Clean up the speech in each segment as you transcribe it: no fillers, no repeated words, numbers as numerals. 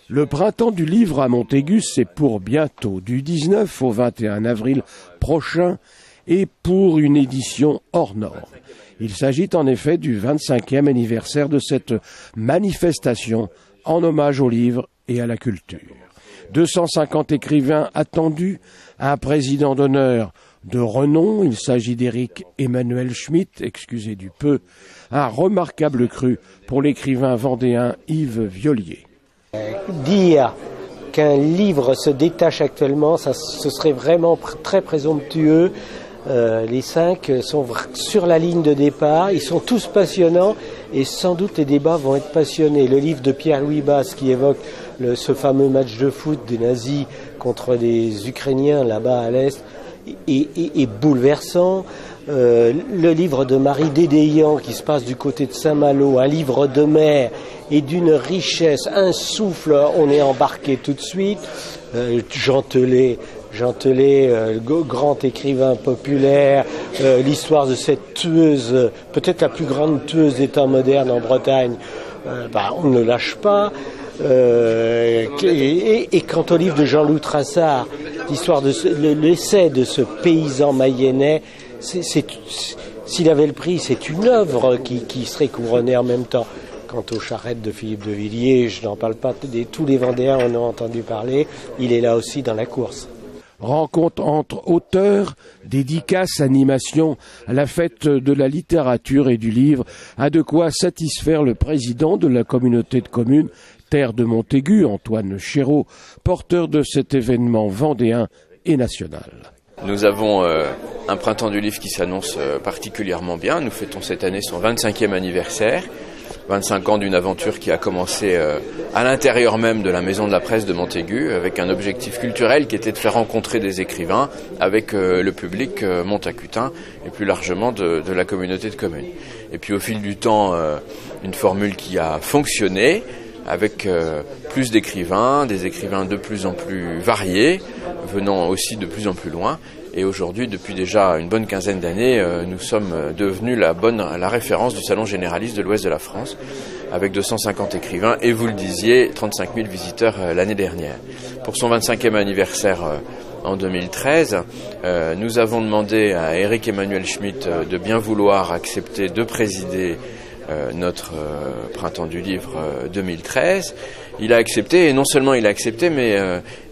Le printemps du livre à Montaigu, c'est pour bientôt, du 19 au 21 avril prochain, et pour une édition hors norme. Il s'agit en effet du 25e anniversaire de cette manifestation en hommage au livre et à la culture. 250 écrivains attendus, un président d'honneur de renom, il s'agit d'Éric Emmanuel Schmitt, excusez du peu, un remarquable cru pour l'écrivain vendéen Yves Violier. Dire qu'un livre se détache actuellement, ce serait vraiment très présomptueux. Les 5 sont sur la ligne de départ, ils sont tous passionnants et sans doute les débats vont être passionnés. Le livre de Pierre-Louis Basse qui évoque ce fameux match de foot des nazis contre les Ukrainiens là-bas à l'Est est bouleversant. Le livre de Marie Dédéian qui se passe du côté de Saint-Malo, un livre de mer et d'une richesse, un souffle, on est embarqué tout de suite. Jean Telet, grand écrivain populaire, l'histoire de cette tueuse, peut-être la plus grande tueuse des temps modernes en Bretagne, on ne lâche pas. Et quant au livre de Jean-Loup Trassard, l'histoire de l'essai de ce paysan mayennais, s'il avait le prix, c'est une œuvre qui serait couronnée en même temps. Quant aux charrettes de Philippe de Villiers, je n'en parle pas, tous les Vendéens en ont entendu parler, il est là aussi dans la course. Rencontre entre auteurs, dédicaces, animations, à la fête de la littérature et du livre, a de quoi satisfaire le président de la communauté de communes, Terre de Montaigu, Antoine Chéreau, porteur de cet événement vendéen et national. Nous avons un printemps du livre qui s'annonce particulièrement bien. Nous fêtons cette année son 25e anniversaire. 25 ans d'une aventure qui a commencé à l'intérieur même de la Maison de la Presse de Montaigu, avec un objectif culturel qui était de faire rencontrer des écrivains avec le public montacutain et plus largement de la communauté de communes. Et puis au fil du temps, une formule qui a fonctionné avec plus d'écrivains, des écrivains de plus en plus variés, venant aussi de plus en plus loin. Et aujourd'hui, depuis déjà une bonne quinzaine d'années, nous sommes devenus la référence du Salon généraliste de l'Ouest de la France, avec 250 écrivains et, vous le disiez, 35 000 visiteurs l'année dernière. Pour son 25e anniversaire en 2013, nous avons demandé à Éric Emmanuel Schmitt de bien vouloir accepter de présider notre printemps du livre 2013. Il a accepté, et non seulement il a accepté, mais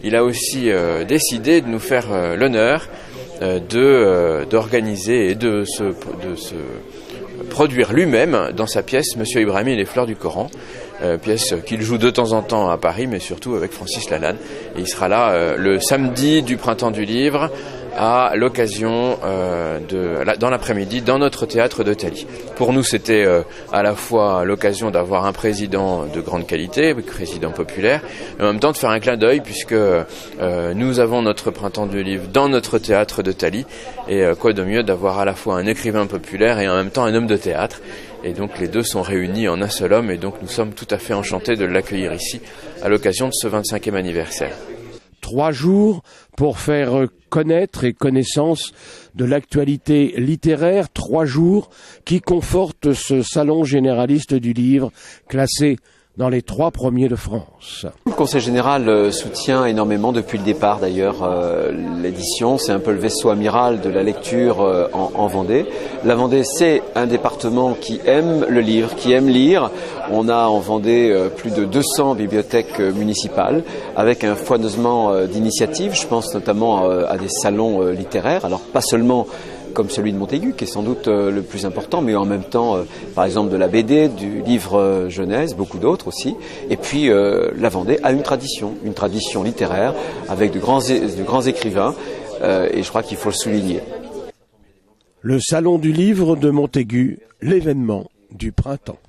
il a aussi décidé de nous faire l'honneur d'organiser et de se produire lui-même dans sa pièce Monsieur Ibrahim et les fleurs du Coran, pièce qu'il joue de temps en temps à Paris, mais surtout avec Francis Lalanne. Et il sera là le samedi du printemps du livre à l'occasion dans l'après-midi dans notre théâtre de Thaly. Pour nous, c'était à la fois l'occasion d'avoir un président de grande qualité, président populaire, et en même temps de faire un clin d'œil puisque nous avons notre printemps du livre dans notre théâtre de Thaly, et quoi de mieux d'avoir à la fois un écrivain populaire et en même temps un homme de théâtre. Et donc les deux sont réunis en un seul homme, et donc nous sommes tout à fait enchantés de l'accueillir ici à l'occasion de ce 25e anniversaire. 3 jours pour faire connaître et connaissance de l'actualité littéraire, 3 jours qui confortent ce salon généraliste du livre classé dans les 3 premiers de France. Le Conseil général soutient énormément depuis le départ d'ailleurs l'édition. C'est un peu le vaisseau amiral de la lecture en Vendée. La Vendée, c'est un département qui aime le livre, qui aime lire. On a en Vendée plus de 200 bibliothèques municipales avec un foisonnement d'initiatives. Je pense notamment à des salons littéraires. Alors pas seulement comme celui de Montaigu, qui est sans doute le plus important, mais en même temps, par exemple, de la BD, du livre jeunesse, beaucoup d'autres aussi. Et puis, la Vendée a une tradition littéraire, avec de grands écrivains, et je crois qu'il faut le souligner. Le Salon du livre de Montaigu, l'événement du printemps.